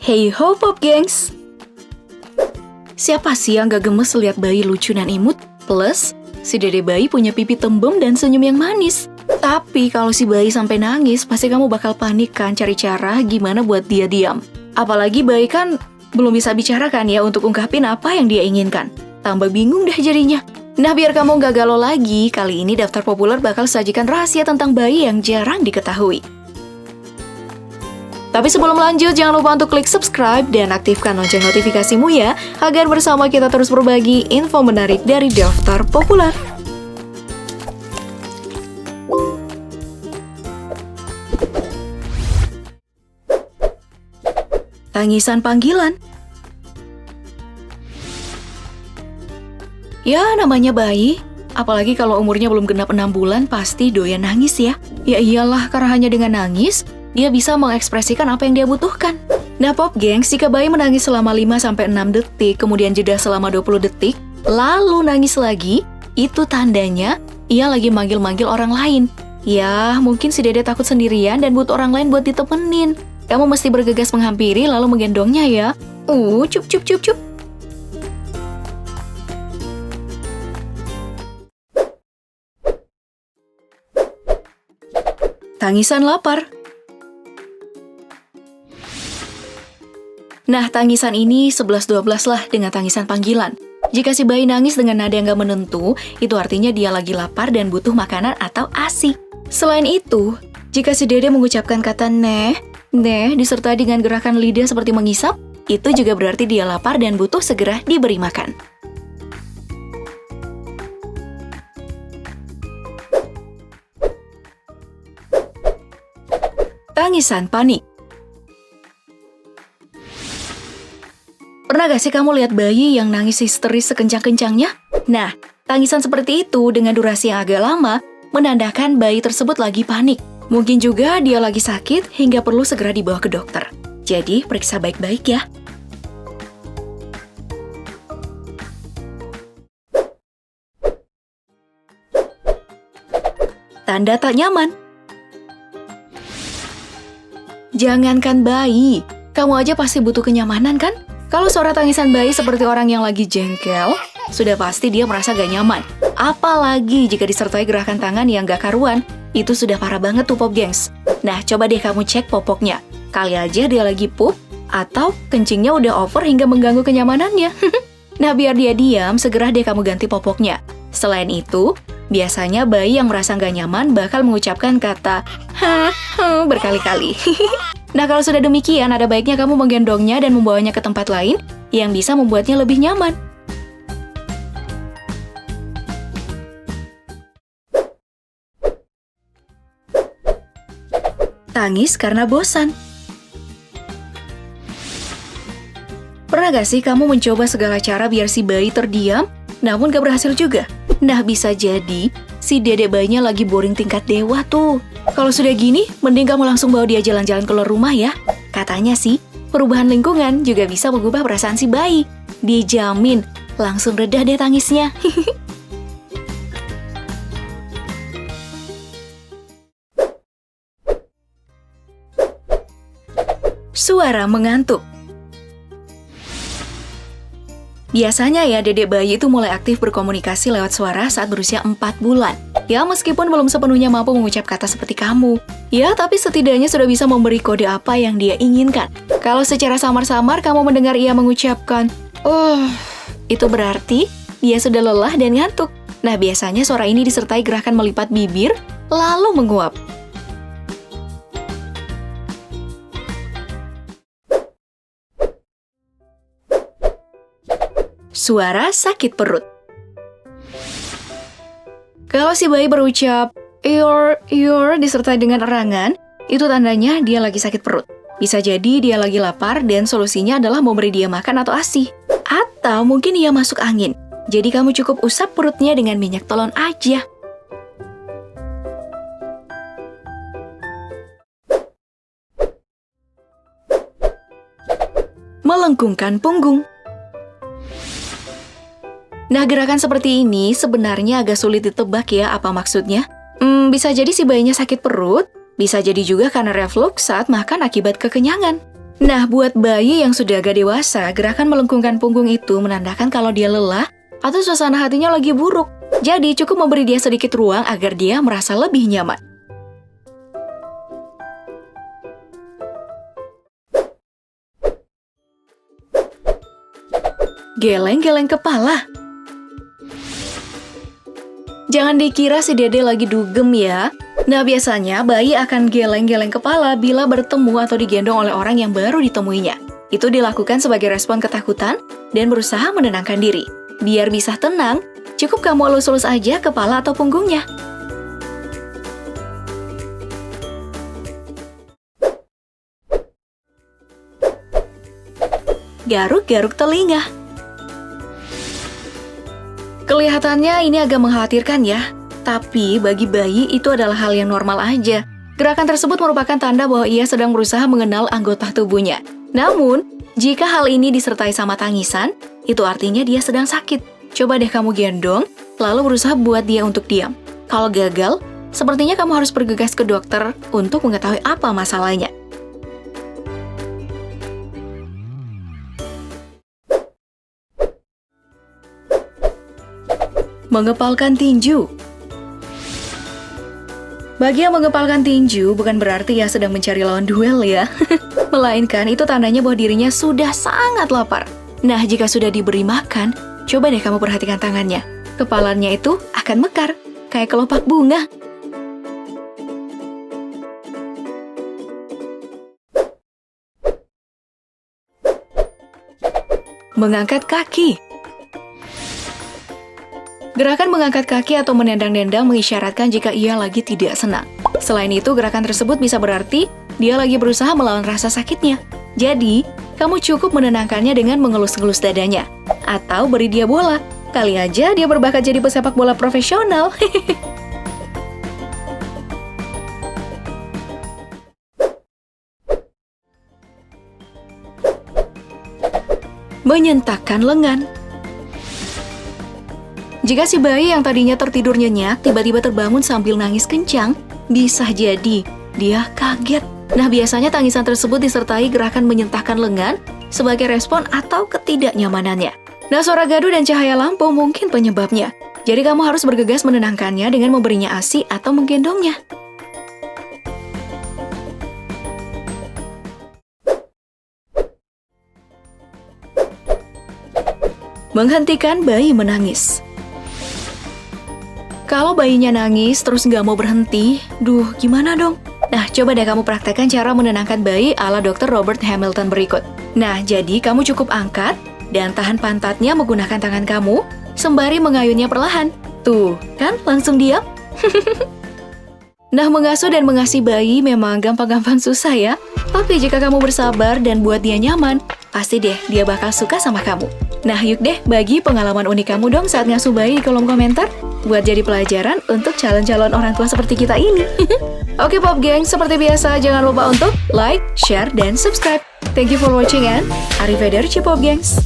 Hey ho Pop Gengs! Siapa sih yang gak gemes lihat bayi lucu dan imut? Plus, si dede bayi punya pipi tembem dan senyum yang manis. Tapi kalau si bayi sampai nangis, pasti kamu bakal panik kan cari cara gimana buat dia diam. Apalagi bayi kan belum bisa bicara kan ya untuk ungkapin apa yang dia inginkan. Tambah bingung deh jadinya. Nah, biar kamu gak galau lagi, kali ini Daftar Populer bakal sajikan rahasia tentang bayi yang jarang diketahui. Tapi sebelum lanjut, jangan lupa untuk klik subscribe dan aktifkan lonceng notifikasimu ya, agar bersama kita terus berbagi info menarik dari Daftar Populer. Tangisan panggilan. Ya, namanya bayi. Apalagi kalau umurnya belum genap 6 bulan, pasti doyan nangis ya. Ya iyalah, karena hanya dengan nangis, dia bisa mengekspresikan apa yang dia butuhkan. Nah Pop Gengs, jika bayi menangis selama 5-6 detik, kemudian jeda selama 20 detik, lalu nangis lagi, itu tandanya ia lagi manggil-manggil orang lain. Ya, mungkin si dede takut sendirian dan butuh orang lain buat ditemenin. Kamu mesti bergegas menghampiri lalu menggendongnya ya. Cup cup cup cup. Tangisan lapar. Nah, tangisan ini 11-12 lah dengan tangisan panggilan. Jika si bayi nangis dengan nada yang gak menentu, itu artinya dia lagi lapar dan butuh makanan atau ASI. Selain itu, jika si dede mengucapkan kata neh, disertai dengan gerakan lidah seperti mengisap, itu juga berarti dia lapar dan butuh segera diberi makan. Tangisan panik. Pernah gak sih kamu lihat bayi yang nangis histeris sekencang-kencangnya? Nah, tangisan seperti itu dengan durasi yang agak lama menandakan bayi tersebut lagi panik. Mungkin juga dia lagi sakit hingga perlu segera dibawa ke dokter. Jadi, periksa baik-baik ya. Tanda tak nyaman. Jangankan bayi, kamu aja pasti butuh kenyamanan kan? Kalau suara tangisan bayi seperti orang yang lagi jengkel, sudah pasti dia merasa gak nyaman. Apalagi jika disertai gerakan tangan yang gak karuan, itu sudah parah banget tuh Pop Gengs. Nah, coba deh kamu cek popoknya. Kali aja dia lagi pup, atau kencingnya udah over hingga mengganggu kenyamanannya. Nah, biar dia diam, segera deh kamu ganti popoknya. Selain itu, biasanya bayi yang merasa gak nyaman bakal mengucapkan kata berkali-kali. Nah, kalau sudah demikian, ada baiknya kamu menggendongnya dan membawanya ke tempat lain yang bisa membuatnya lebih nyaman. Tangis karena bosan. Pernah gak sih kamu mencoba segala cara biar si bayi terdiam, namun gak berhasil juga? Nah, bisa jadi si dede bayinya lagi boring tingkat dewa tuh. Kalau sudah gini, mending kamu langsung bawa dia jalan-jalan keluar rumah ya. Katanya sih, perubahan lingkungan juga bisa mengubah perasaan si bayi. Dijamin, langsung reda deh tangisnya. Suara mengantuk. Biasanya ya, dedek bayi itu mulai aktif berkomunikasi lewat suara saat berusia 4 bulan. Ya, meskipun belum sepenuhnya mampu mengucap kata seperti kamu. Ya, tapi setidaknya sudah bisa memberi kode apa yang dia inginkan. Kalau secara samar-samar kamu mendengar ia mengucapkan, itu berarti dia sudah lelah dan ngantuk. Nah, biasanya suara ini disertai gerakan melipat bibir, lalu menguap. Suara sakit perut. Kalau si bayi berucap disertai dengan erangan, itu tandanya dia lagi sakit perut. Bisa jadi dia lagi lapar dan solusinya adalah memberi dia makan atau ASI. Atau mungkin ia masuk angin. Jadi kamu cukup usap perutnya dengan minyak telon aja. Melengkungkan punggung. Nah, gerakan seperti ini sebenarnya agak sulit ditebak ya apa maksudnya. Bisa jadi si bayinya sakit perut, bisa jadi juga karena reflux saat makan akibat kekenyangan. Nah, buat bayi yang sudah agak dewasa, gerakan melengkungkan punggung itu menandakan kalau dia lelah atau suasana hatinya lagi buruk. Jadi, cukup memberi dia sedikit ruang agar dia merasa lebih nyaman. Geleng-geleng kepala. Jangan dikira si dede lagi dugem ya. Nah, biasanya bayi akan geleng-geleng kepala bila bertemu atau digendong oleh orang yang baru ditemuinya. Itu dilakukan sebagai respon ketakutan dan berusaha menenangkan diri. Biar bisa tenang, cukup kamu elus-elus aja kepala atau punggungnya. Garuk-garuk telinga. Kelihatannya ini agak mengkhawatirkan ya, tapi bagi bayi itu adalah hal yang normal aja. Gerakan tersebut merupakan tanda bahwa ia sedang berusaha mengenal anggota tubuhnya. Namun, jika hal ini disertai sama tangisan, itu artinya dia sedang sakit. Coba deh kamu gendong, lalu berusaha buat dia untuk diam. Kalau gagal, sepertinya kamu harus bergegas ke dokter untuk mengetahui apa masalahnya. Mengepalkan tinju. Bagi yang mengepalkan tinju, bukan berarti ia sedang mencari lawan duel ya. Melainkan itu tandanya bahwa dirinya sudah sangat lapar. Nah, jika sudah diberi makan, coba deh kamu perhatikan tangannya. Kepalanya itu akan mekar, kayak kelopak bunga. Mengangkat kaki. Gerakan mengangkat kaki atau menendang-nendang mengisyaratkan jika ia lagi tidak senang. Selain itu, gerakan tersebut bisa berarti dia lagi berusaha melawan rasa sakitnya. Jadi, kamu cukup menenangkannya dengan mengelus-ngelus dadanya. Atau beri dia bola. Kali aja dia berbakat jadi pesepak bola profesional. Menyentakkan lengan. Jika si bayi yang tadinya tertidur nyenyak tiba-tiba terbangun sambil nangis kencang, bisa jadi dia kaget. Nah, biasanya tangisan tersebut disertai gerakan menyentakkan lengan sebagai respon atau ketidaknyamanannya. Nah, suara gaduh dan cahaya lampu mungkin penyebabnya. Jadi kamu harus bergegas menenangkannya dengan memberinya ASI atau menggendongnya. Menghentikan bayi menangis. Kalau bayinya nangis terus nggak mau berhenti, gimana dong? Nah, coba deh kamu praktekkan cara menenangkan bayi ala Dr. Robert Hamilton berikut. Nah, jadi kamu cukup angkat dan tahan pantatnya menggunakan tangan kamu, sembari mengayunnya perlahan. Tuh, kan langsung diam? Nah, mengasuh dan mengasihi bayi memang gampang-gampang susah ya. Tapi jika kamu bersabar dan buat dia nyaman, pasti deh dia bakal suka sama kamu. Nah, yuk deh bagi pengalaman unik kamu dong saat ngasuh bayi di kolom komentar, buat jadi pelajaran untuk calon-calon orang tua seperti kita ini. Oke Pop Gang, seperti biasa jangan lupa untuk like, share, dan subscribe. Thank you for watching and arrivederci Pop Gangs.